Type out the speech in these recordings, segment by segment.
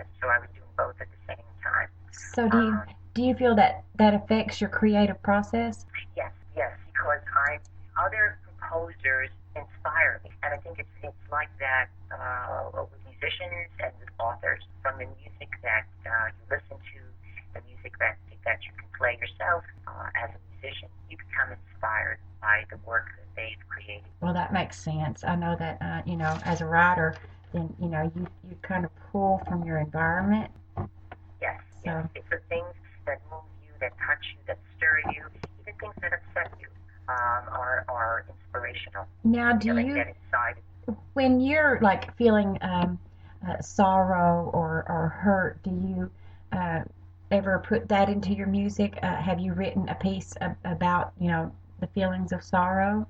pianist, so I was doing both at the same time. So do you feel that that affects your creative process? Yes, yes, because other composers inspire me, and I think it's like that with musicians and with authors. From the music that you listen to, the music that you can play yourself as a musician, you become inspired by the work that they've created. Well, that makes sense. I know that as a writer, then you kind of pull from your environment. Yes, yes, So it's the things that move you, that touch you, that stir you, even things that upset you are inspirational. now, You know, they get inside. when you're like feeling sorrow or hurt, do you uh, ever put that into your music? Have you written a piece about the feelings of sorrow?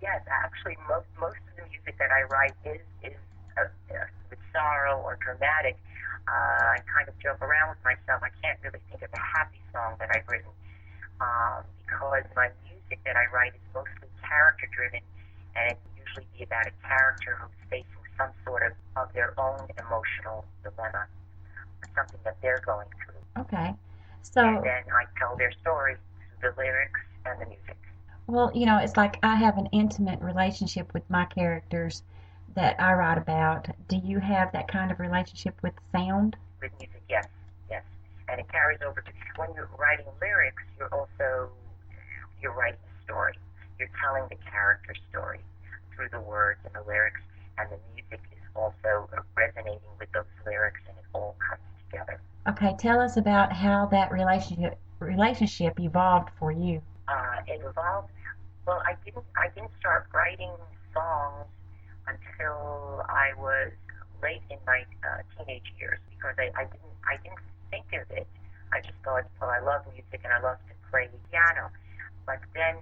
Yes, actually, most of the music that I write is with sorrow or dramatic. I kind of joke around with myself. I can't really think of a happy song that I've written because my music that I write is mostly character driven, and it will usually be about a character who's facing some sort of their own emotional dilemma, or something that they're going through, Okay. and So, then I tell their story through the lyrics and the music. well, it's like I have an intimate relationship with my characters that I write about. Do you have that kind of relationship with sound? With music, yes, yes, and it carries over to when you're writing lyrics. You're writing a story. You're telling the character story through the words and the lyrics, and the music is also resonating with those lyrics, and it all comes together. Okay, tell us about how that relationship evolved for you. It evolved. Well, I didn't start writing songs until I was late in my teenage years because I didn't think of it. I just thought, well, I love music and I love to play the piano. But then,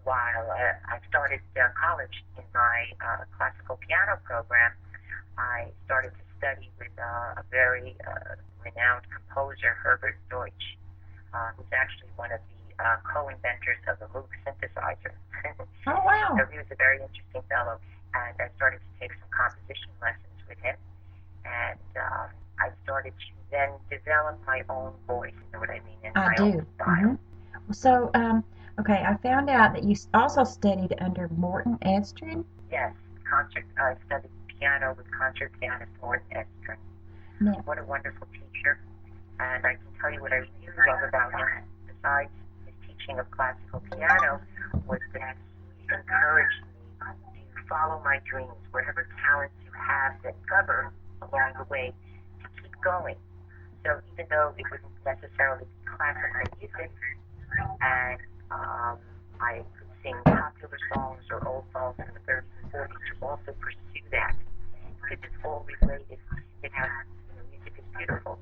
while I started college in my classical piano program, I started to study with a very renowned composer, Herbert Deutsch, who's actually one of the co-inventors of the Moog synthesizer. Oh, wow. So he was a very interesting fellow, and I started to take some composition lessons with him, and I started to then develop my own voice, you know what I mean, and I my own do. style. So, okay, I found out that you also studied under Morton Estrin. Yes, concert. I studied piano with concert pianist Morton Estrin. Now, What a wonderful teacher, and I can tell you what I really love about him, besides his teaching of classical piano, was that he encouraged me to follow my dreams, whatever talents you have that cover along the way, to keep going. So even though it wouldn't necessarily be classical music, and I could sing popular songs or old songs from the 30s and 40s, to also pursue that because it's all related. It has, music is beautiful,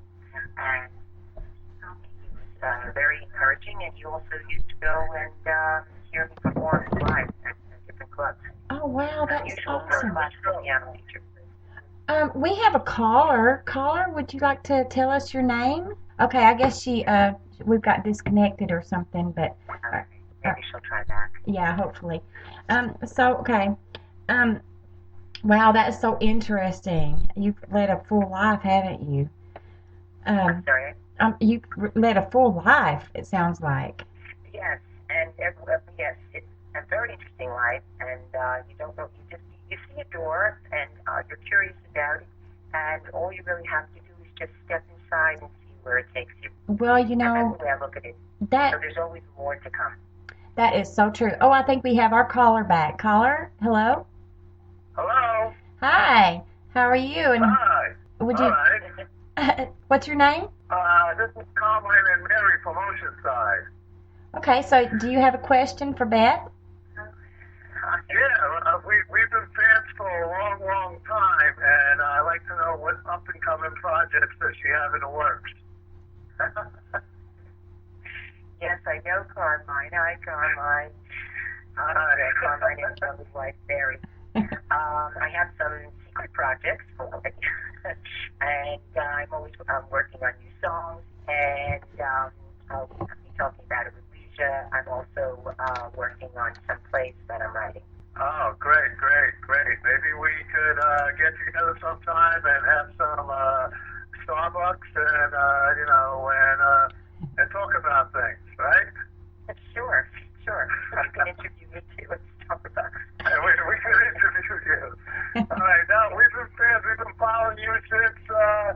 and he was very encouraging. And he also used to go and hear me perform live at different clubs. oh, wow, that's Unusual for a awesome. classical piano teacher. We have a caller. Caller, would you like to tell us your name? Okay, I guess we've got disconnected or something, but uh, uh, Maybe she'll try back. yeah, hopefully. Okay. Um, wow, that is so interesting. You've led a full life, haven't you? I'm Um, sorry. you've led a full life, it sounds like. Yes, and yes, it's a very interesting life, and you don't know. You see a door, and you're curious about it, and all you really have to do is just step inside and see where it takes you. Well, And that's the way I look at it. So that there's always more to come. that is so true. Oh, I think we have our caller back. Caller, hello. Hello. Hi. How are you? And Hi. would All you? right. What's your name? This is Carmine and Mary from Oceanside. Okay, so do you have a question for Beth? Yeah, we've been fans for a long, long time, and I'd like to know what up-and-coming projects does she have in the works. Yes, I know Carmine. Hi, Carmine. Hi. Carmine and his wife Mary. I have some secret projects, and I'm always working on new songs, and I'll be talking about it with Leisha. I'm also working on some plays that I'm writing. Oh, great, great, great. Maybe we could get together sometime and have Starbucks and and talk about things, right? Sure. You can interview me too at Starbucks. We can interview you. All right, now we've been fans. We've been following you since. I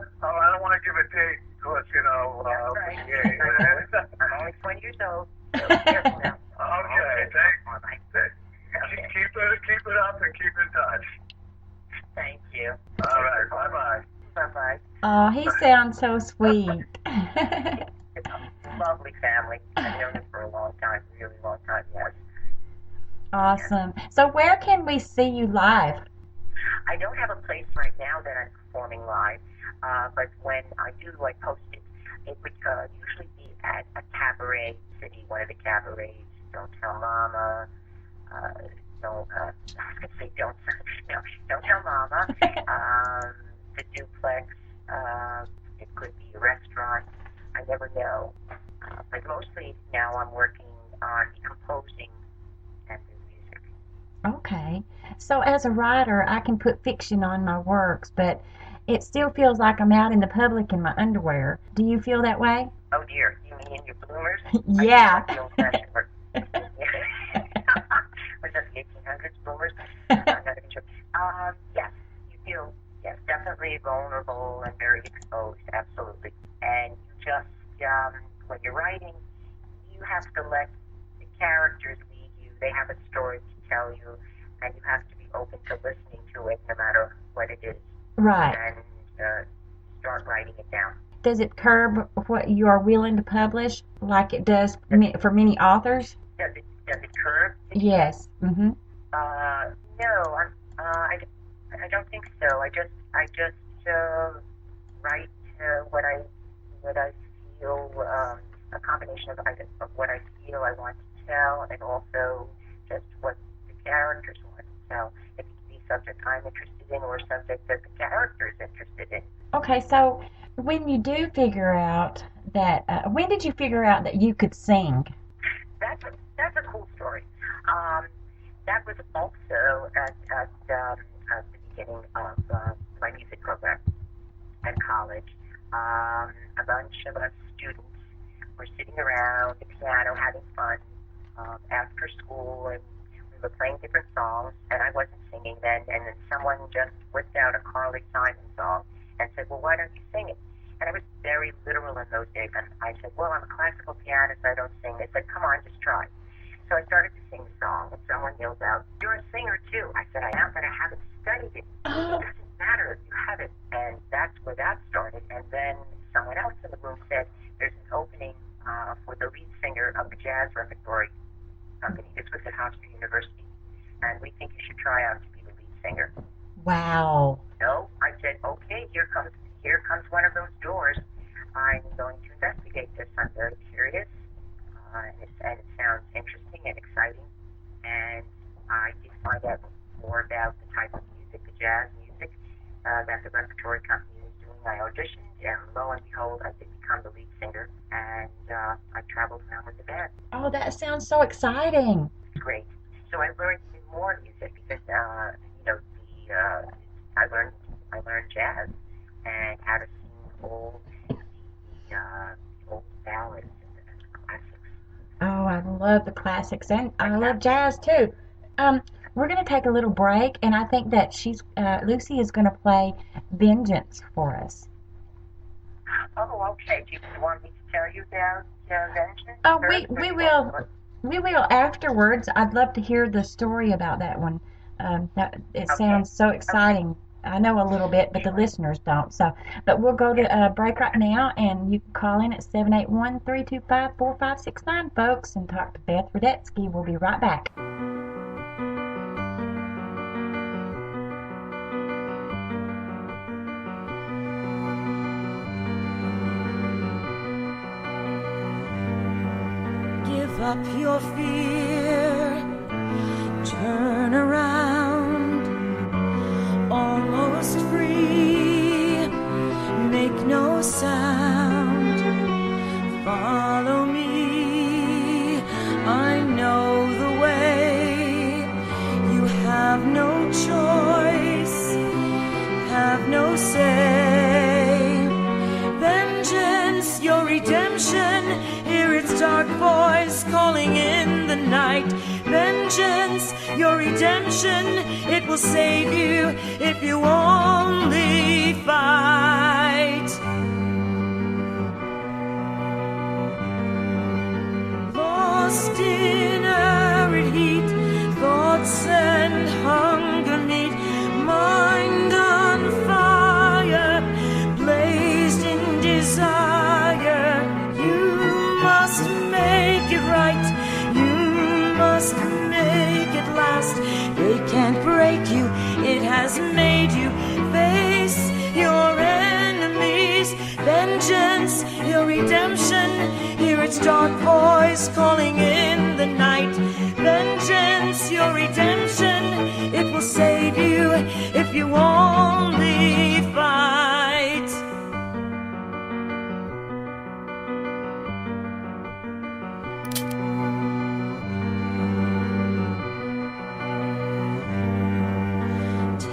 don't want to give a date because That's right. Yeah. I'm only 20 years old. So careful now. Okay, keep it up and keep in touch. Thank you. All right, bye. Bye. Oh, he sounds so sweet. It's a lovely family. I've known them for a long time, really long time, yes. Awesome. So where can we see you live? I don't have a place right now that I'm performing live, but when I do post it, it would usually be at a cabaret city, one of the cabarets. Don't Tell Mama. I was going to say don't Tell Mama. The Duplex. It could be a restaurant. I never know. But mostly now I'm working on the composing and the music. Okay. So as a writer, I can put fiction on my works, but it still feels like I'm out in the public in my underwear. Do you feel that way? Oh dear, you mean in your bloomers? Yeah. I feel like the old-fashioned word. Was that the 1800s bloomers? I'm not even sure. Yes, you feel definitely vulnerable and very exposed, absolutely. And you just, when you're writing, you have to let the characters lead you. They have a story to tell you, and you have to be open to listening to it no matter what it is. Right. And start writing it down. Does it curb what you are willing to publish like it does for many authors? Does it curb? Yes. Mm-hmm. No, I don't think so. I just write what I feel, a combination of what I feel I want to tell, and also just what the characters want to tell. It could be subject I'm interested in, or subject that the character is interested in. Okay, so when you do figure out that, when did you figure out that you could sing? That's a cool story. That was also at the beginning of my music program at college. A bunch of us students were sitting around the piano having fun after school, and we were playing different songs, and I wasn't singing then, and then someone just whipped out a Carly Simon song and said, well, why don't you sing it? And I was very literal in those days, and I said, well, I'm a classical pianist, I don't sing. They said, come on, just try. So I started to sing the song, and someone yelled out, you're a singer too. I said, I am, but I haven't studied it. It doesn't matter if you haven't. And that's where that started. And then someone else in the room said, there's an opening for the lead singer of the jazz repertory company. This was at Hofstra University. And we think you should try out to be the lead singer. Wow. So I said, okay, here comes one of those doors. I'm going to investigate this. I'm very curious. And it sounds interesting and exciting. And I did find out more about the type of music, the jazz music, that the repertory company was doing. I auditioned, and lo and behold, I did become the lead singer. And I traveled around with the band. Oh, that sounds so exciting. It's great. So I learned even more music because, I learned jazz and how to sing all the old ballads and the classics. Oh, I love the classics, and I love jazz too. We're going to take a little break, and I think that Lucy is going to play Vengeance for us. Oh, okay. Do you want me to tell you about Vengeance? Oh, we will afterwards. I'd love to hear the story about that one. It sounds so exciting. I know a little bit, but the listeners don't. But we'll go to a break right now, and you can call in at 781-325-4569, folks, and talk to Beth Rudetsky. We'll be right back. Give up your fear, turn around. Almost free, make no sound, follow me, I know the way, you have no choice, have no say, night. Vengeance, your redemption, it will save you if you only fight. Lost in arid heat, thoughts and hunger meet, mind on fire, blazed in desire. You must make it right, you must make it last. They can't break you, it has made you. Face your enemies. Vengeance, your redemption, hear its dark voice calling in the night. Vengeance, your redemption, it will save you if you only fight.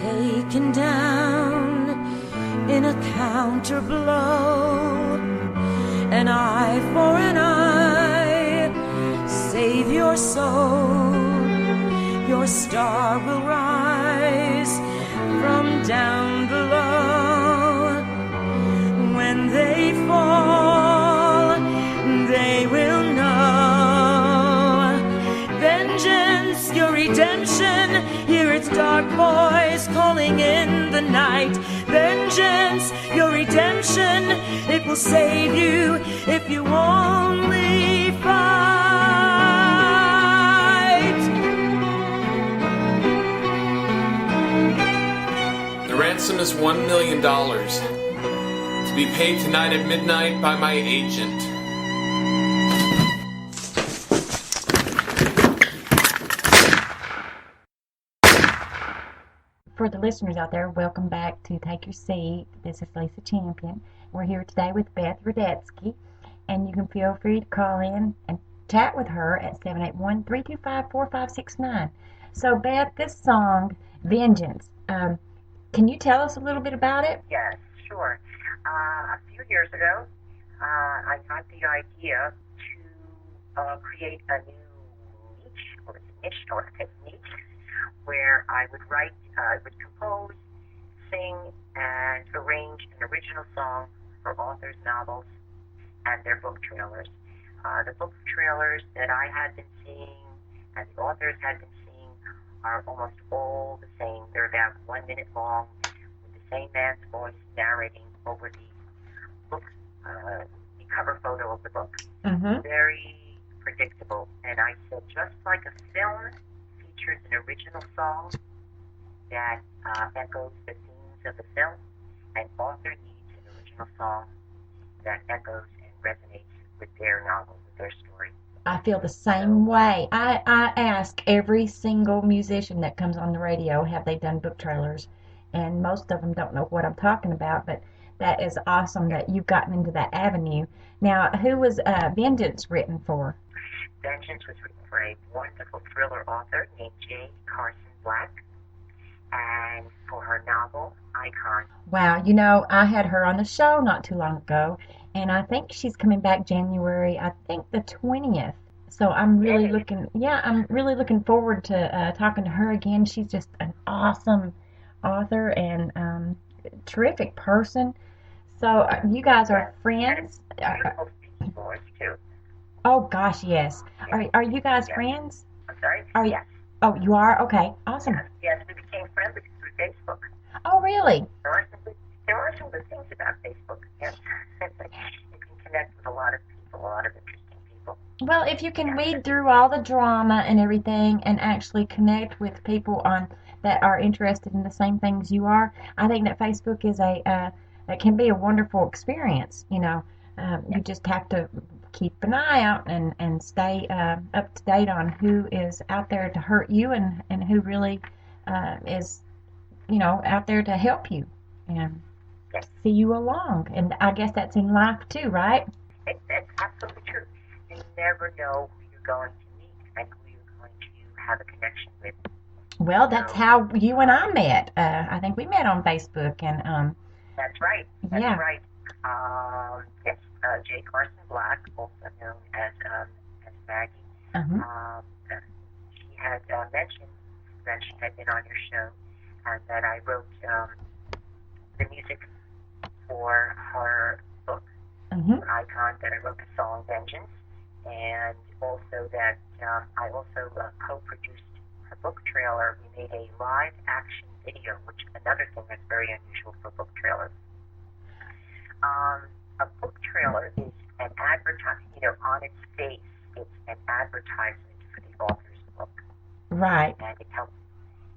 Taken down in a counter blow, an eye for an eye, save your soul. Your star will rise from down below. When they fall, they will know. Vengeance, your redemption, hear its dark voice calling in the night. Vengeance, your redemption, it will save you if you only fight. The ransom is $1 million to be paid tonight at midnight by my agent. For the listeners out there, welcome back to Take Your Seat. This is Lisa Champion. We're here today with Beth Rudetsky, and you can feel free to call in and chat with her at 781-325-4569. So, Beth, this song, Vengeance, can you tell us a little bit about it? Yes, sure. A few years ago, I got the idea to create a new niche or technique where I would write, would compose, sing, and arrange an original song for authors' novels and their book trailers. The book trailers that I had been seeing and the authors had been seeing are almost all the same. They're about 1 minute long with the same man's voice narrating over the book, the cover photo of the book. Mm-hmm. Very predictable. And I said, just like a film features an original song that echoes the themes of the film, an author needs an original song that echoes and resonates with their novel, with their story. I feel the same way. I ask every single musician that comes on the radio, have they done book trailers? And most of them don't know what I'm talking about, but that is awesome that you've gotten into that avenue. Now, who was Vengeance written for? Vengeance was written for a wonderful thriller author named J. Carson Black, and for her novel, Icon. Wow, you know, I had her on the show not too long ago, and I think she's coming back January, I think the 20th. So I'm really looking forward to talking to her again. She's just an awesome author and terrific person. So you guys are friends? Beautiful speaking voice, too. Oh gosh, yes. Are you guys friends? I'm sorry? Yes. Oh, you are? Okay, awesome. Yes, we became friends through Facebook. Oh, really? There are some good things about Facebook. Yes. You can connect with a lot of people, a lot of interesting people. Well, if you can weed through all the drama and everything and actually connect with people that are interested in the same things you are, I think that Facebook is it can be a wonderful experience. You know, you just have to keep an eye out and stay up to date on who is out there to hurt you and who really is, you know, out there to help you and see you along. And I guess that's in life too, right? That's absolutely true. You never know who you're going to meet and who you're going to have a connection with. Well, that's how you and I met. I think we met on Facebook, and that's right. That's right. Yes, J. Carson Black, also known as Maggie. Uh-huh. been on your show, and that I wrote the music for her book, Icon, that I wrote the song Vengeance, and also that I also co-produced her book trailer. We made a live action video, which is another thing that's very unusual for book trailers. A book trailer is an advertisement, on its face, it's an advertisement for the author's book. Right. And it helps,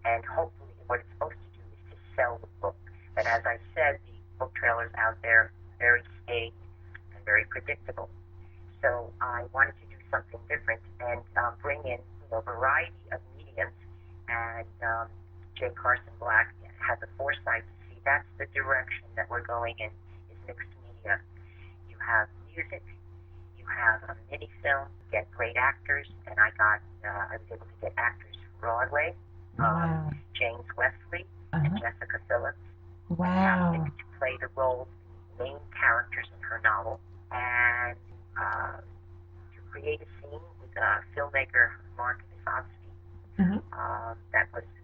and hopefully what it's supposed to do is to sell the book. But as I said, the book trailers out there are very staged and very predictable. So I wanted to do something different and bring in a variety of mediums. And J. Carson Black had the foresight to see that's the direction that we're going in, is mixed media. You have music, you have a mini film, get great actors, and I was able to get actors from Broadway, Wow. James Wesley and Jessica Phillips. Wow. To play the roles, the main characters in her novel, and to create a scene with filmmaker Mark Visovsky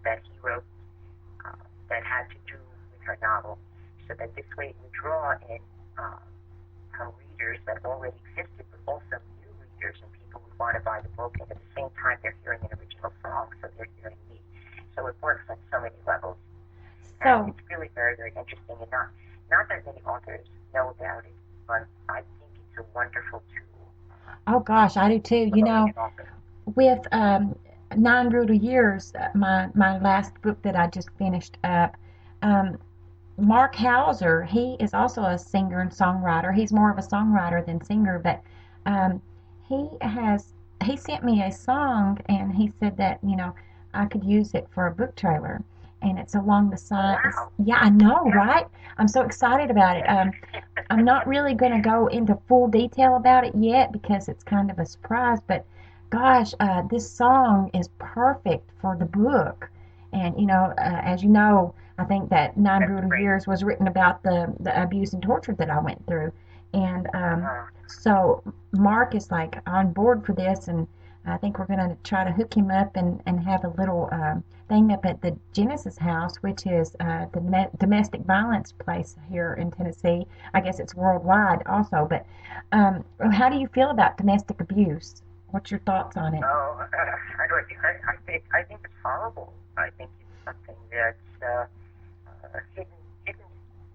that he wrote that had to do with her novel, so that this way it would draw in her readers that already existed, but also new readers and people who want to buy the book, and at the same time they're hearing an original song, so they're hearing me. So it works on so many levels. And it's really very, very interesting, and not that many authors know about it, but I think it's a wonderful tool. Oh gosh, I do too. With 9 Brutal Years, my last book that I just finished up, Mark Hauser, he is also a singer and songwriter. He's more of a songwriter than singer, but he sent me a song, and he said that I could use it for a book trailer, and it's along the side. Wow. Yeah, I know, right? I'm so excited about it. I'm not really going to go into full detail about it yet because it's kind of a surprise, but gosh, this song is perfect for the book. And as you know, I think that 9 Brutal Years was written about the abuse and torture that I went through, and so Mark is like on board for this, and I think we're going to try to hook him up and have a little thing up at the Genesis House, which is the domestic violence place here in Tennessee. I guess it's worldwide also, but how do you feel about domestic abuse? What's your thoughts on it? Oh, I think it's horrible. I think it's something that's hidden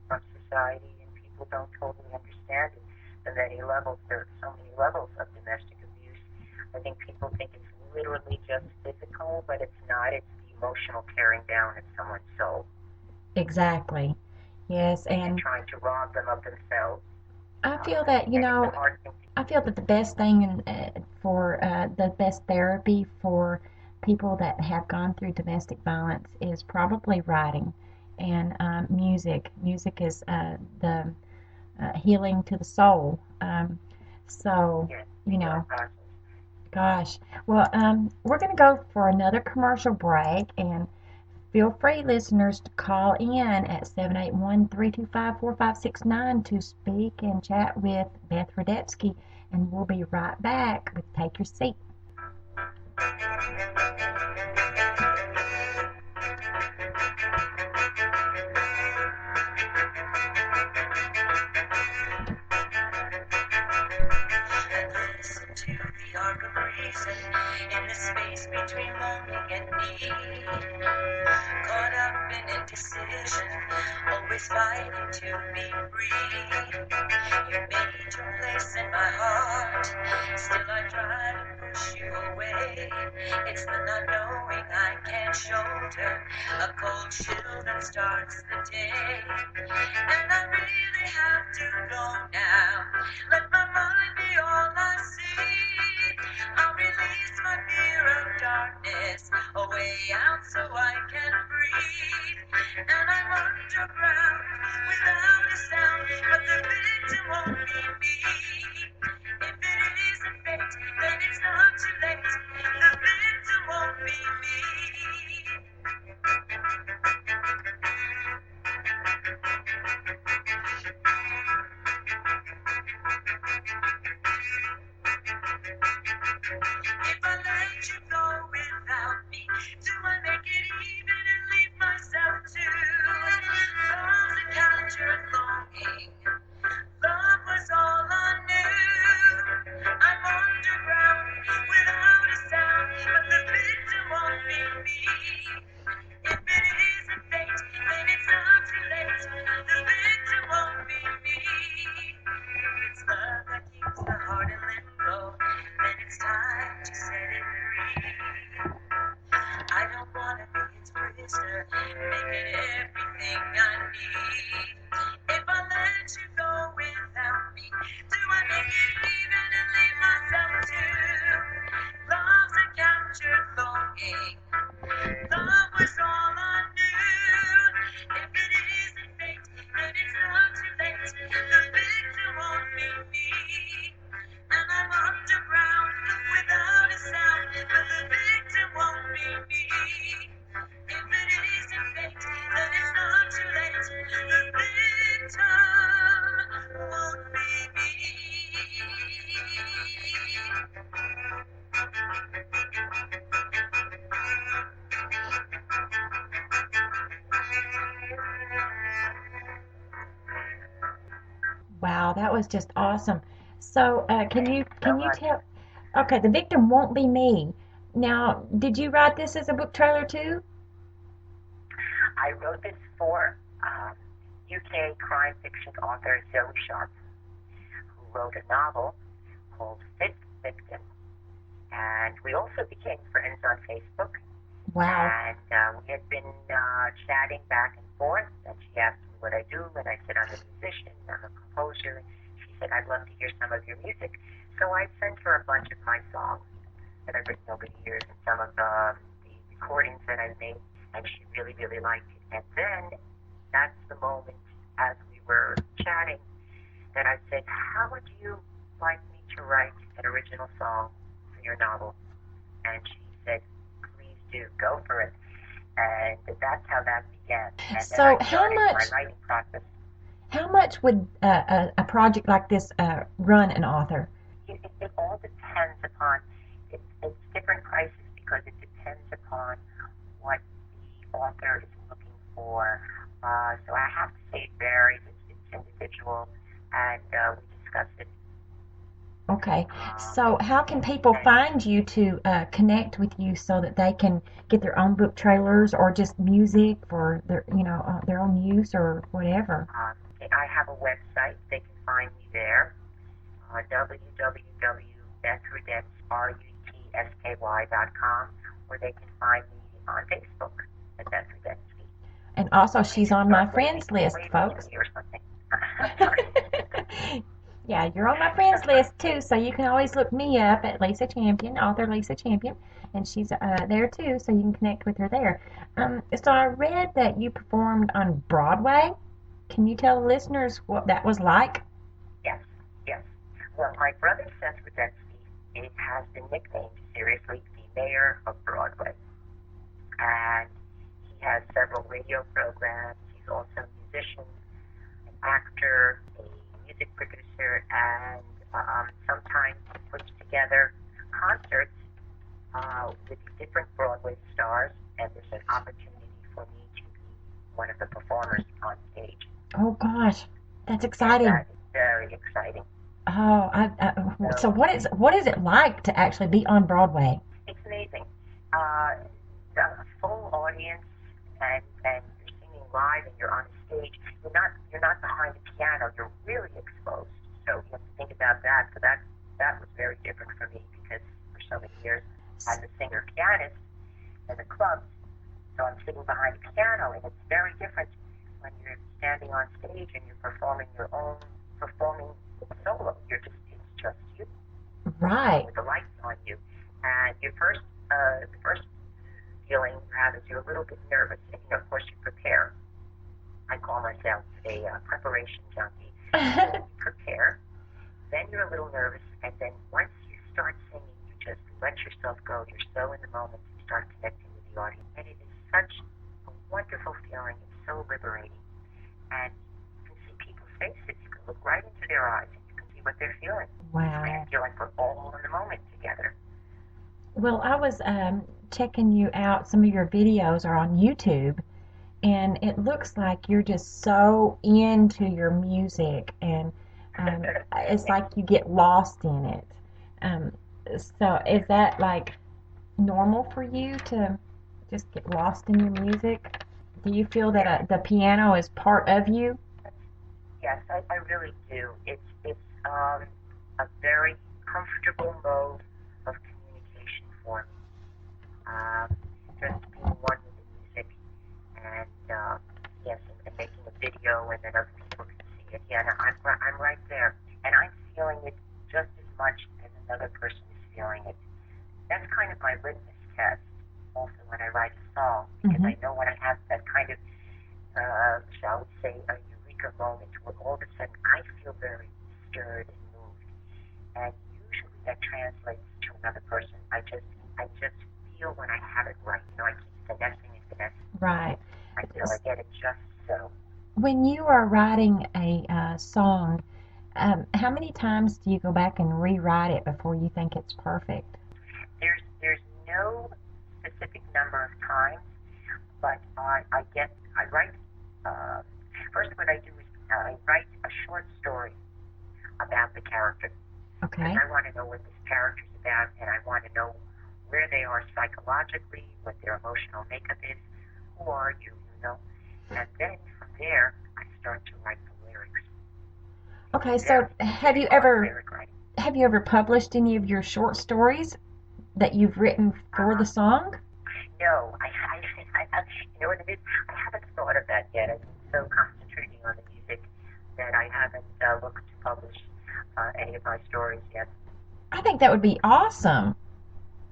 from society, and people don't totally understand it. On many levels, there are so many levels of domestic abuse. I think people think it's literally just physical, but it's not. It's the emotional tearing down of someone's soul. Exactly. Yes, and trying to rob them of themselves. I feel that I feel that the best thing for the best therapy for people that have gone through domestic violence is probably writing and music. Music is the healing to the soul. Gosh. Well, we're going to go for another commercial break, and feel free, listeners, to call in at 781-325-4569 to speak and chat with Beth Rudetsky, and we'll be right back with Take Your Seat. Listen to the arc of reason in the space between longing and need. Caught up in indecision, always fighting to be free. You made your place in my heart, still I try to push you away. It's the not knowing I can't shoulder, a cold chill that starts the day. And I really have to go now, let my mind be all I see. I'll release my fear of darkness, a way out so I can breathe. And I'm underground without a sound, but the victim won't be me. If it isn't fate, then it's not too late. The victim won't be me. If I let you go without me, do I make it even Wow, that was just awesome. So, So can you much. tell? Okay, The Victim Won't Be Me. Now, did you write this as a book trailer too? I wrote this for UK crime fiction author Zoe Sharp, who wrote a novel called Fifth Victim. And we also became friends on Facebook. Wow. And we had been chatting back and forth. And she asked me what I do, and I said I'm a musician, I'm a composer. She said I'd love to hear some of your music. So I sent her a bunch of my songs that I've written over the years and some of the recordings that I've made, and she really, really liked it. And then that's the moment as we were chatting that I said, how would you like me to write an original song for your novel? And she said, please do, go for it. And that's how that began. And then So, I how started my much writing process. how much would a project like this run an author? It all depends upon, it's different prices because it depends upon what the author is looking for. So I have to say it varies. It's individual, and we discuss it. Okay. So, how can people find you to connect with you so that they can get their own book trailers or just music for their, their own use or whatever? I have a website. They can find me there. www.bethrudetsky.com, or they can find me on Facebook at Beth Rudetsky. And also, she's on my friends list, folks. Or something. Yeah, you're on my friends list too, so you can always look me up at Lisa Champion, author Lisa Champion, and she's there too, so you can connect with her there. So I read that you performed on Broadway. Can you tell the listeners what that was like? Yes, yes. Well, my brother Seth Rudetsky, it has been nicknamed seriously the mayor of Broadway, and he has several radio programs. He's also a musician, an actor, a music producer, and sometimes he puts together concerts with different Broadway stars, and there's an opportunity for me to be one of the performers on stage. Oh gosh, that's exciting. That is very exciting. Oh, so what is it like to actually be on Broadway? It's amazing. The full audience, and you're singing live, and you're on stage. You're not behind the piano. You're really exposed. So you have to think about that. So that was very different for me because for so many years as a singer pianist in the clubs, so I'm sitting behind the piano, and it's very different when you're standing on stage and you're performing solo. It's just you. Right. With the lights on you, and the first feeling you have is you're a little bit nervous, and of course you prepare. I call myself a preparation junkie. So you prepare, then you're a little nervous, and then once you start singing, you just let yourself go. You're so in the moment, you start connecting with the audience, and it is such a wonderful feeling. It's so liberating, and you can see people's faces. You can look right into their eyes, and you can see what they're feeling. Wow. And I feel like we're all in the moment together. Well, I was checking you out. Some of your videos are on YouTube, and it looks like you're just so into your music, and it's like you get lost in it. So is that like normal for you to just get lost in your music? Do you feel that the piano is part of you? Yes, I really do. It's a very comfortable mode of communication for me. Just being one with the music, and yes, and making a video, and then other people can see it. Yeah, I'm right there, and I'm feeling it just as much as another person is feeling it. That's kind of my litmus test. Also, when I write a song, because I know when I have that kind of, shall we say, a eureka moment where all of a sudden I feel very stirred and moved, and usually that translates to another person. I just feel when I have it right. I keep finessing and finessing. Right. Until I get it just so. When you are writing a song, how many times do you go back and rewrite it before you think it's perfect? There's no specific number of times, but I write. First, what I do is I write a short story about the character. Okay. Because I want to know what this character's about, and I want to know where they are psychologically, what their emotional makeup is, who are you, you know. And then from there, I start to write the lyrics. Okay, so have you ever published any of your short stories that you've written for the song? No, I you know what it is? I haven't thought of that yet. I've been so concentrating on the music that I haven't looked to publish any of my stories yet. I think that would be awesome.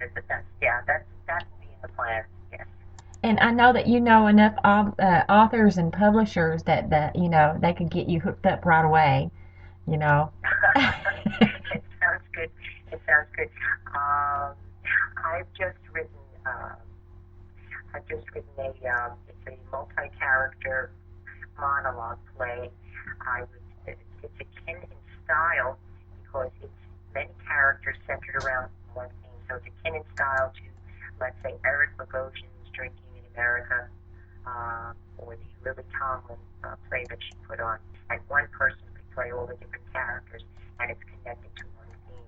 That's be in the plan. Yes. And I know that you know enough authors and publishers that you know they could get you hooked up right away. You know. It sounds good. It sounds good. I've just written a it's a multi-character monologue play. It's akin in style because it's many characters centered around one theme. So it's akin in style to, let's say, Eric Bogosian's Drinking in America, or the Lily Tomlin play that she put on. And one person could play all the different characters, and it's connected to one theme.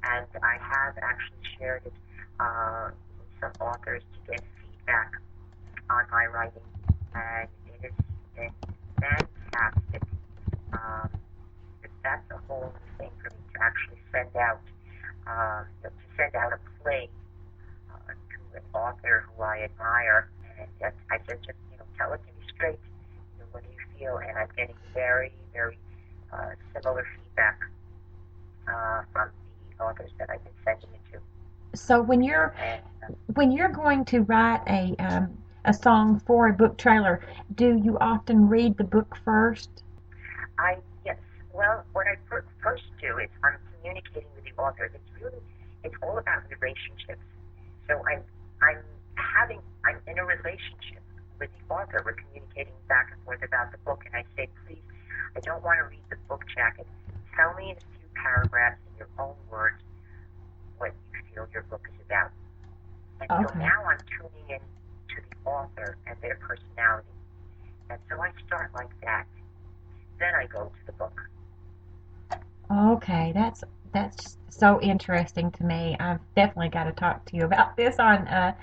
And I have actually shared it with some authors to get feedback on my writing, and it has been fantastic. That's a whole new thing for me to actually send out a play to an author who I admire, and I said, just tell it to me straight. What do you feel? And I'm getting very, very similar feedback from the authors that I've been sending it to. So when you're going to write a song for a book trailer, do you often read the book first? Yes. Well, what I first do is I'm communicating with the author. It's all about relationships. So I'm in a relationship with the author. We're communicating back and forth about the book, and I say, please, I don't want to read the book jacket. Tell me in a few paragraphs in your own words what you feel your book is about. And so now I'm tuning in to the author and their personality. And so I start like that. Then I go to the book. Okay, that's so interesting to me. I've definitely got to talk to you about this on a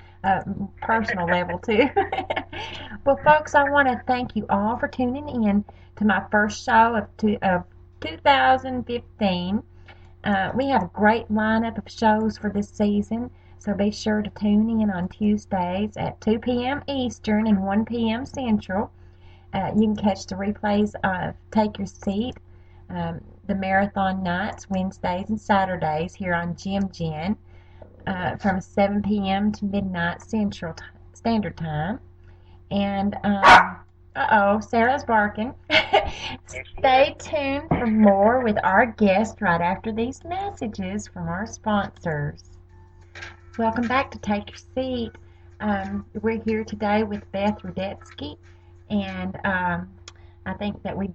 personal level too. Well, folks, I want to thank you all for tuning in to my first show of 2015. We have a great lineup of shows for this season, so be sure to tune in on Tuesdays at 2 p.m. Eastern and 1 p.m. Central. You can catch the replays of Take Your Seat, the marathon nights, Wednesdays and Saturdays here on Jim Gen from 7 p.m. to midnight Central Standard Time. And, Sarah's barking. Stay tuned for more with our guest right after these messages from our sponsors. Welcome back to Take Your Seat. We're here today with Beth Rudetsky, and I think that we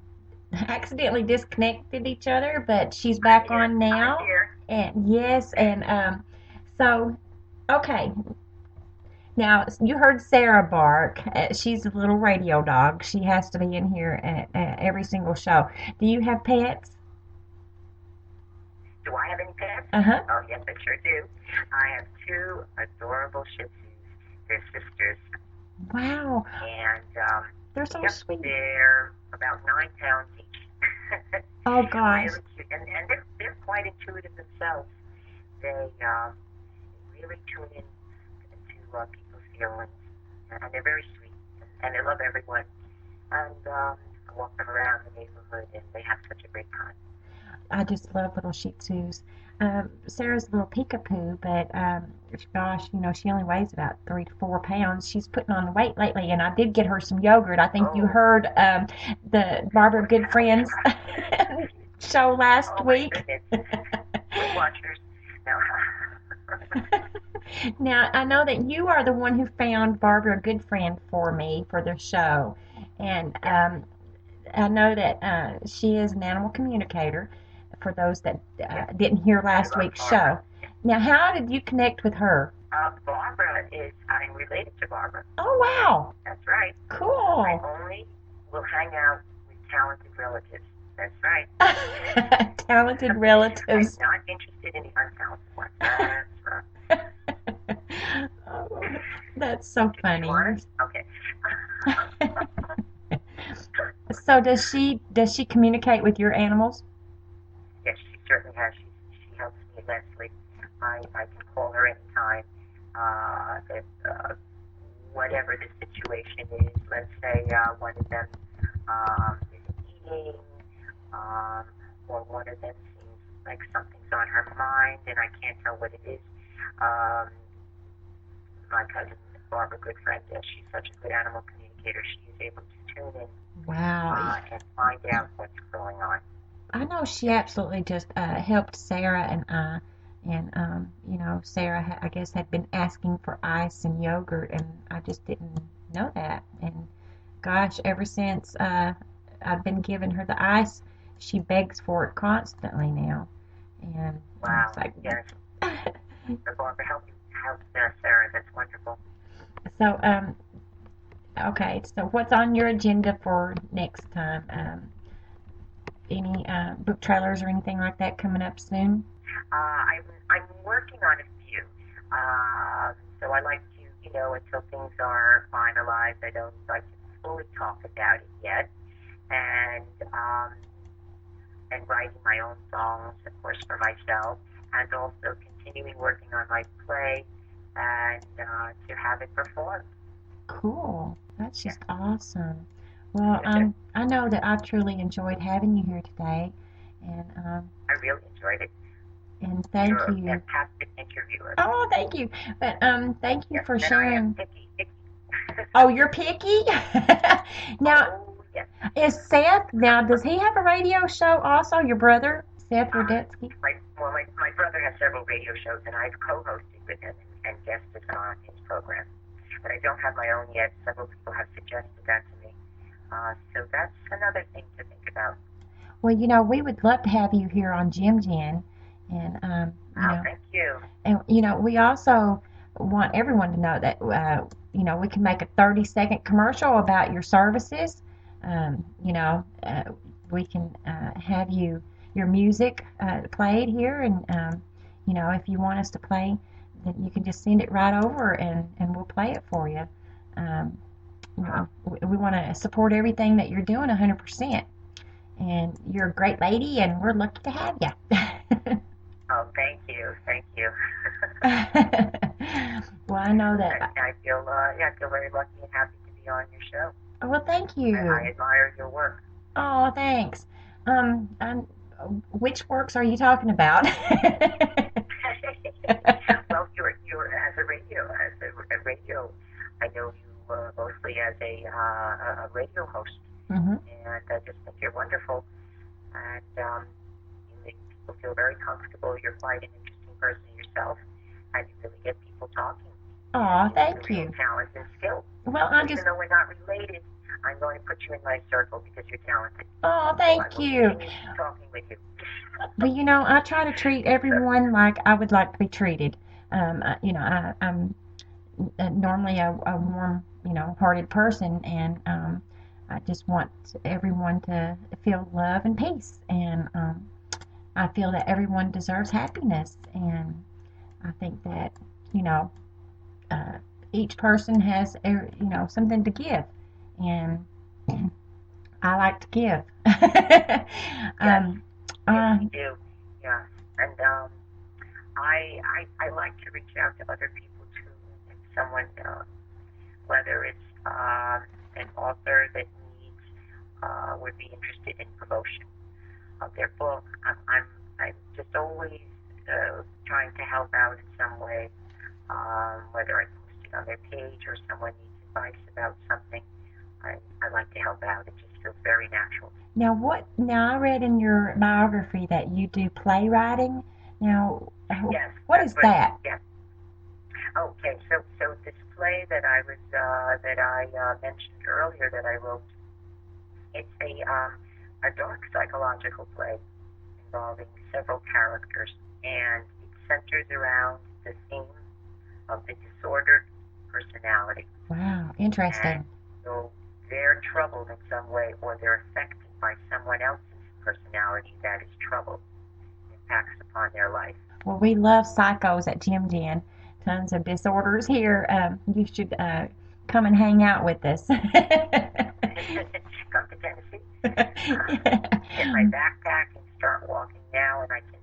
accidentally disconnected each other, but she's back on now. And yes, and so okay. Now you heard Sarah bark. She's a little radio dog. She has to be in here at every single show. Do you have pets? Do I have any pets? Oh yes, I sure do. I have two adorable Shih Tzus. They're sisters. Wow. And they're so sweet. They're about 9 pounds each. Oh gosh. Really cute. And they're quite intuitive themselves. They really tune in to people's feelings, and they're very sweet, and they love everyone. And I walk them around the neighborhood, and they have such a great time. I just love little Shih Tzus. Sarah's a little peekapoo, but gosh, she only weighs about 3 to 4 pounds. She's putting on weight lately, and I did get her some yogurt. I think you heard the Barbara Good Friends show last week. Watchers. Now, I know that you are the one who found Barbara Goodfriend for me for the show, and I know that she is an animal communicator, for those that didn't hear last week's show. Now, how did you connect with her? Barbara I'm related to Barbara. Oh, wow. That's right. Cool. I only will hang out with talented relatives. That's right. Talented relatives. I'm not interested in the untalented ones. That's right. Oh, that's so funny. Honest? Okay. So does she communicate with your animals? Yes, she certainly has. She helps me immensely. I can call her anytime. If whatever the situation is, let's say one of them isn't eating, or one of them seems like something's on her mind and I can't tell what it is. Um, my cousin Barbara, good friend, she's such a good animal communicator. She is able to tune in Wow. and find out what's going on. I know she absolutely just helped Sarah and I. And, Sarah, I guess, had been asking for ice and yogurt, and I just didn't know that. And, gosh, ever since I've been giving her the ice, she begs for it constantly now. And Wow. it's like, Yes. Barbara, help Sarah. That's wonderful. So, okay, so what's on your agenda for next time? Any book trailers or anything like that coming up soon? I'm working on a few. So I like to, until things are finalized, I don't like to fully talk about it yet. And writing my own songs, of course, for myself, and also continuing working on my play and to have it performed. Cool. That's just awesome. Well, I know that I truly enjoyed having you here today, and I really enjoyed it. And thank You're you. a fantastic interviewer. Oh, thank you. But thank you for and sharing. I am picky. Oh, you're picky? Now, Yes. is Seth, now, does he have a radio show also, your brother, Seth Rudetsky? My brother has several radio shows, and I've co-hosted with him and guested on his program. But I don't have my own yet. Several people have suggested that to me. So that's another thing to think about. Well, we would love to have you here on Jim Jen. And, Thank you. And, we also want everyone to know that, we can make a 30-second commercial about your services. We can have your music played here. And, if you want us to play, then you can just send it right over and we'll play it for you. We want to support everything that you're doing 100%. And you're a great lady, and we're lucky to have you. Oh, thank you. Well, I know that. I feel very lucky and happy to be on your show. Well, thank you. I admire your work. Oh, thanks. Which works are you talking about? Well, you're as a radio. I know you mostly as a radio host, Mm-hmm. and I just think you're wonderful. And you make people feel very comfortable. You're quite an interesting person yourself, and you really get people talking. Oh, thank you. Talent and skill. Well, Even though we're not related, I'm going to put you in my circle because you're talented. Oh, thank you. Talking with you. Well, I try to treat everyone like I would like to be treated. I'm normally a warm, hearted person, and I just want everyone to feel love and peace. And I feel that everyone deserves happiness, and I think that each person has something to give, and I like to give. Yes, you do. Yeah, and I like to reach out to other people too. If someone, whether it's an author that would be interested in promotion of their book, I'm just always trying to help out in some way, whether I post it on their page or someone needs advice about something. I like to help out. It just feels very natural. Now I read in your biography that you do playwriting. Now, yes, what is that? Yes. Okay, so this play that I mentioned earlier that I wrote, it's a dark psychological play involving several characters, and it centers around the theme of the disordered personality. Wow, interesting. And so they're troubled in some way, or they're affected by someone else's personality that is troubled impacts upon their life. Well, we love psychos at Jim Jan. Tons of disorders here. You should come and hang out with us. Come to Tennessee. Get my backpack and start walking now, and I can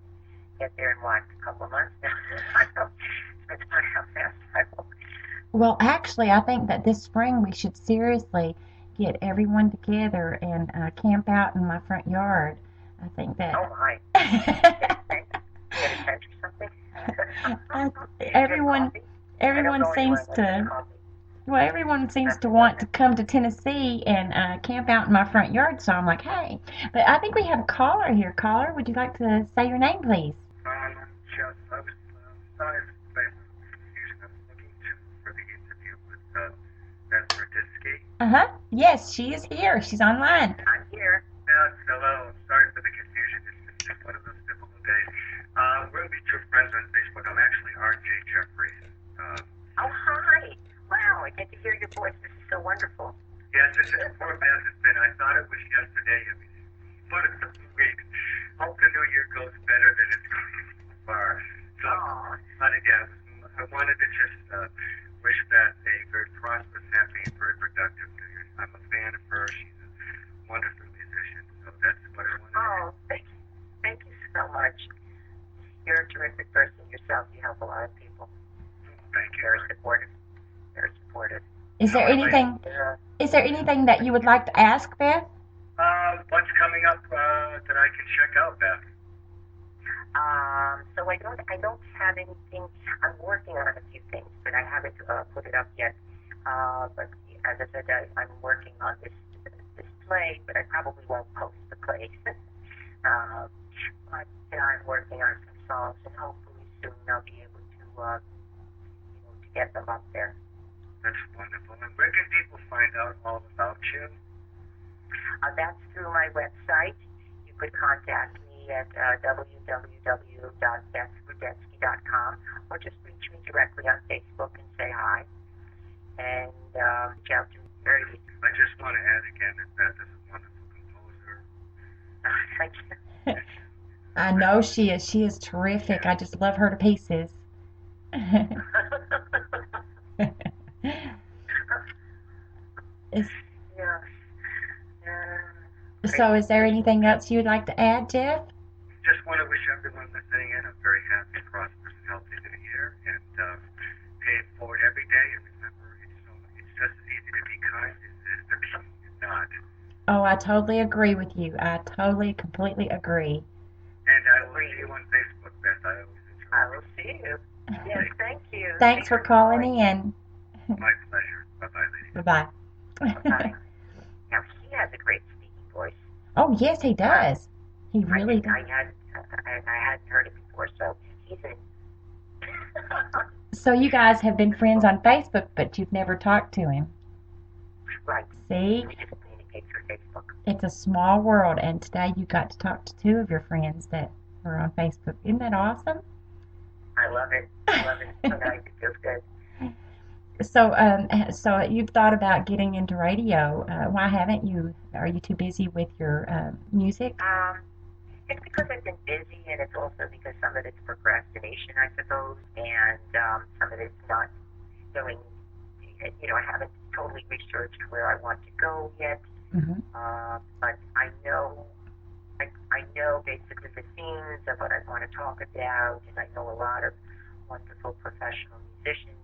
get there in what, a couple of months now. That's not how fast I walk. Well, actually, I think that this spring we should seriously get everyone together and camp out in my front yard. I think that. Oh my! Get a tent or something. Everyone seems to. Well, everyone seems to want to come to Tennessee and camp out in my front yard, so I'm like, hey. But I think we have a caller here. Caller, would you like to say your name, please? Joseph, sorry for the confusion. I was looking for the interview with Beth Rudetsky. Yes, she is here. She's online. I'm here. Yes, hello. Sorry for the confusion. It's just one of those difficult days. We're mutual friends on Facebook. I'm actually R.J. Jeffries. Oh, hi. Wow, I get to hear your voice. This is so wonderful. Yes, poor Beth has been. I thought it was yesterday. I mean, but it's a few weeks. Hope the new year goes better than it's going so far. So, but again, I wanted to just wish Beth a very prosperous, happy, very productive New Year. I'm a fan of her. She's a wonderful musician. So that's what I wanted to do. Thank you so much. You're a terrific person yourself. You help a lot of people. Thank you. Very supportive. Very supportive. Is there anything that you would like to ask, Beth? What's coming up that I can check out, Beth? So I don't have anything. I'm working on a few things, but I haven't put it up yet. But as I said, I'm working on this play, but I probably won't post the play. But I'm working on some songs, and hopefully soon I'll be able to get them up there. That's wonderful. And where can people find out all about you? That's through my website. You could contact me at www.bethrudetsky.com or just reach me directly on Facebook and say hi. And reach out to me very easy. I just want to add again that Beth is a wonderful composer. Thank you. I know she is. She is terrific. I just love her to pieces. So is there anything else you'd like to add, Jeff? Just want to wish everyone listening in a very happy, prosperous, and healthy new year, and pay it forward every day. And remember, it's just as easy to be kind as it is to be not. Oh, I totally agree with you. I totally, completely agree. And I will see you on Facebook, Beth. I always enjoy. I will see you. Yes, thank you. Thanks for calling in. My pleasure. Bye-bye, ladies. Bye-bye. Bye. Now, he has a great speaking voice. Oh, yes, he does. He really does. I hadn't heard it before, so he's in. So you guys have been friends on Facebook, but you've never talked to him. Right. See? We just communicate through Facebook. It's a small world, and today you got to talk to two of your friends that were on Facebook. Isn't that awesome? I love it. I love it. So nice. It feels good. So you've thought about getting into radio. Why haven't you? Are you too busy with your music? It's because I've been busy, and it's also because some of it's procrastination, I suppose, and some of it's not going. I haven't totally researched where I want to go yet. Mm-hmm. But I know basically the themes of what I want to talk about, and I know a lot of wonderful professional musicians,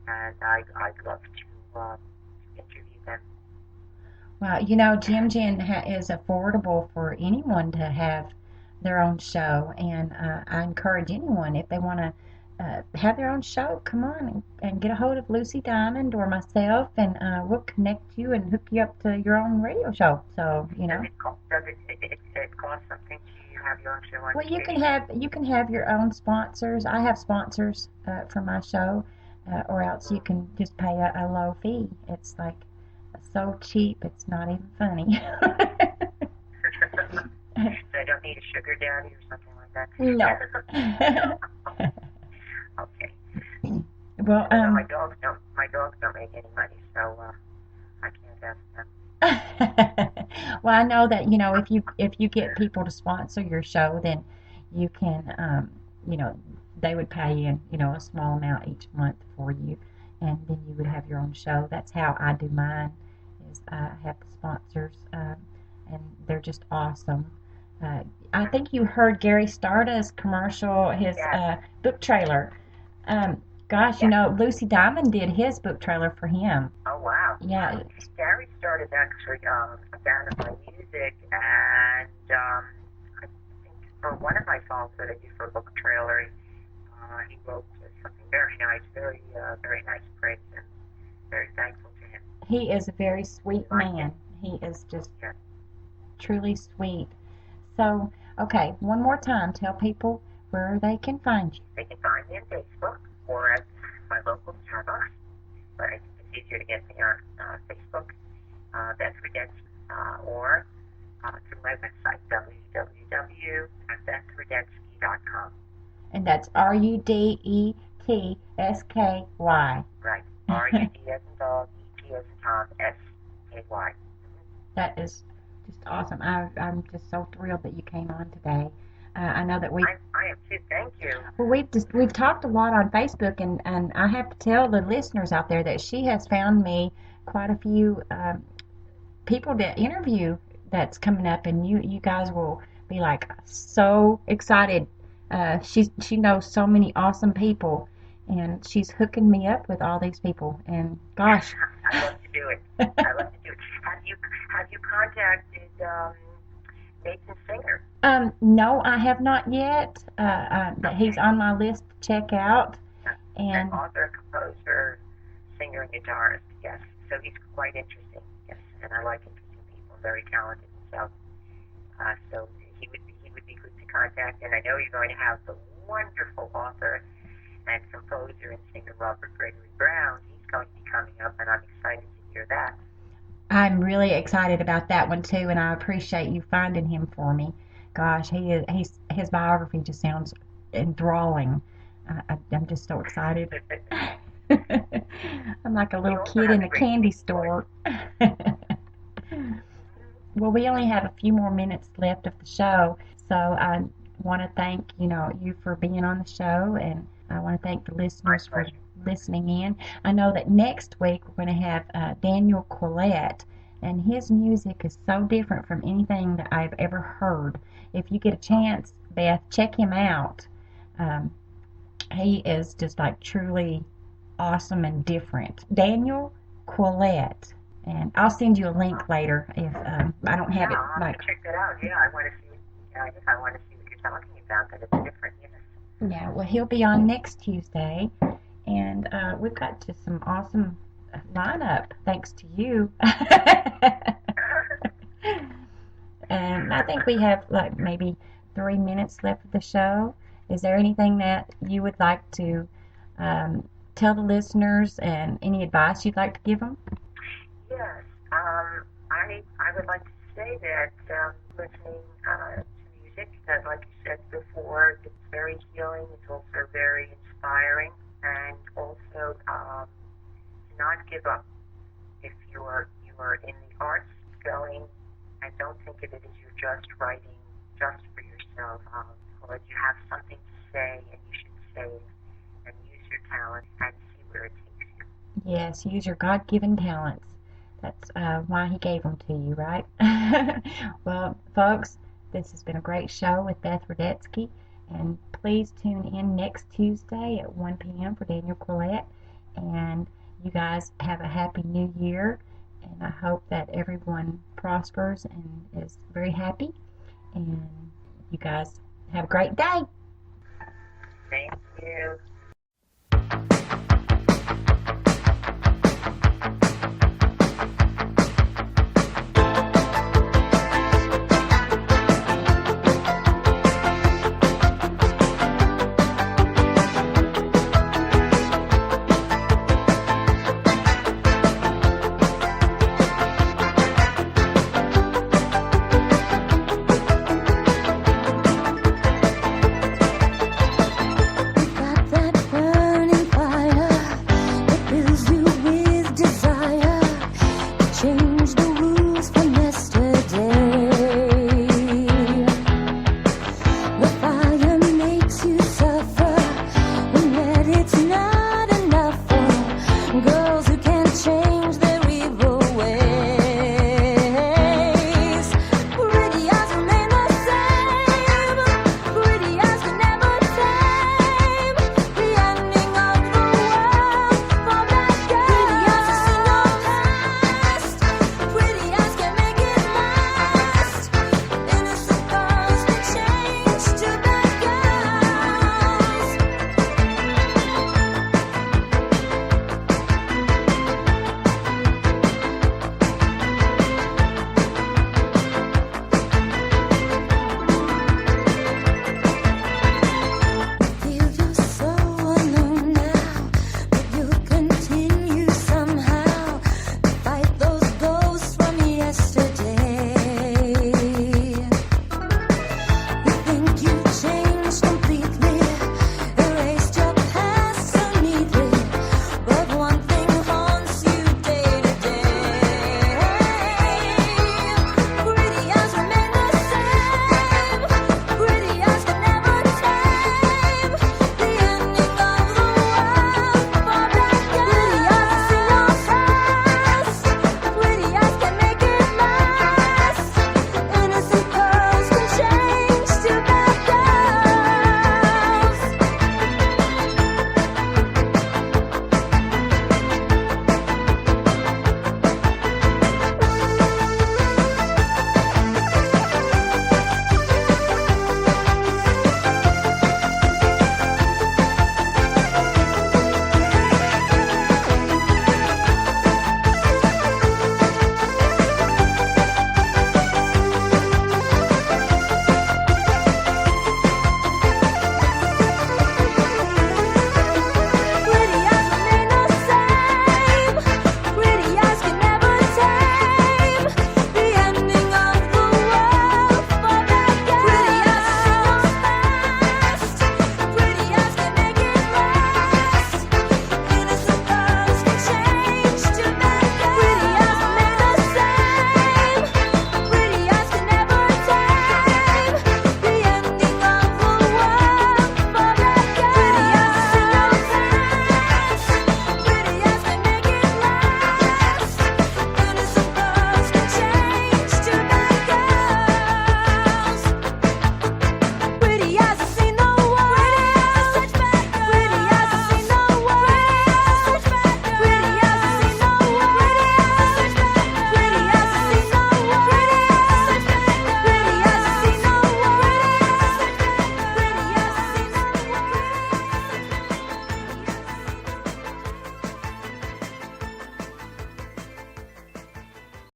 and I'd love to interview them. Well, Jim Jan is affordable for anyone to have their own show, and I encourage anyone, if they want to have their own show, come on and get a hold of Lucy Diamond or myself, and we'll connect you and hook you up to your own radio show. So, Does it cost something to have your own show on Well, you station? can have your own sponsors. I have sponsors for my show, or else you can just pay a low fee. It's like so cheap, it's not even funny. So I don't need a sugar daddy or something like that? No. Okay. Well, my dogs don't make any money, so I can't ask them. Well, I know that, if you get people to sponsor your show, then you can, they would pay you, a small amount each month for you, and then you would have your own show. That's how I do mine, is I have the sponsors, and they're just awesome. I think you heard Gary Stardust's commercial, his Yes. book trailer. Gosh, Lucy Diamond did his book trailer for him. Oh, wow. Yeah. Gary started actually a fan of my music, and I think for one of my songs that I did for a book trailer, he wrote something very nice, very nice praise, and very thankful to him. He is a very sweet man. He is just truly sweet. So, okay, one more time, tell people where they can find you. They can find me on Facebook or at my local Starbucks, but it's easier to get me on Facebook, Beth Rudetsky, or through my website, www.bethrudetsky.com. And that's Rudetsky. Right. R-U-D as in dog, E-T as in Tom, S-K-Y. That is just awesome. I'm just so thrilled that you came on today. I know that I am too. Thank you. Well, we've talked a lot on Facebook, and I have to tell the listeners out there that she has found me quite a few people to interview that's coming up, and you guys will be like so excited. She knows so many awesome people, and she's hooking me up with all these people. And gosh, I love to do it. Have you contacted Nathan Singer? No, I have not yet. He's on my list to check out. And author, composer, singer, and guitarist. Yes, so he's quite interesting. Yes, and I like interesting people. Very talented himself. So he would be good to contact. And I know you're going to have the wonderful author and composer and singer Robert Gregory Brown. He's going to be coming up, and I'm excited to hear that. I'm really excited about that one too, and I appreciate you finding him for me. Gosh, his biography just sounds enthralling. I'm just so excited. I'm like a little kid in a candy store. Well, we only have a few more minutes left of the show, so I want to thank you for being on the show, and I want to thank the listeners for listening in. I know that next week we're going to have Daniel Quillette, and his music is so different from anything that I've ever heard. If you get a chance, Beth, check him out. He is just like truly awesome and different. Daniel Quillette, and I'll send you a link later if I don't have it. I'll check that out. Yeah, I want to see. I want to see what you're talking about. That it's different. Yes. Yeah. Well, he'll be on next Tuesday, and we've got just some awesome lineup thanks to you. And I think we have like maybe 3 minutes left of the show. Is there anything that you would like to tell the listeners, and any advice you'd like to give them? Yes. I would like to say that listening to music, that like you said before, it's very healing. It's also very inspiring, and also not give up. If you are in the arts, going, and don't think of it as you're just writing just for yourself. Or you have something to say, and you should say it, and use your talent and see where it takes you. Yes, use your God-given talents. That's why he gave them to you, right? Well, folks, this has been a great show with Beth Rudetsky, and please tune in next Tuesday at 1 p.m. for Daniel Quillette, and you guys have a happy new year, and I hope that everyone prospers and is very happy, and you guys have a great day. Thank you.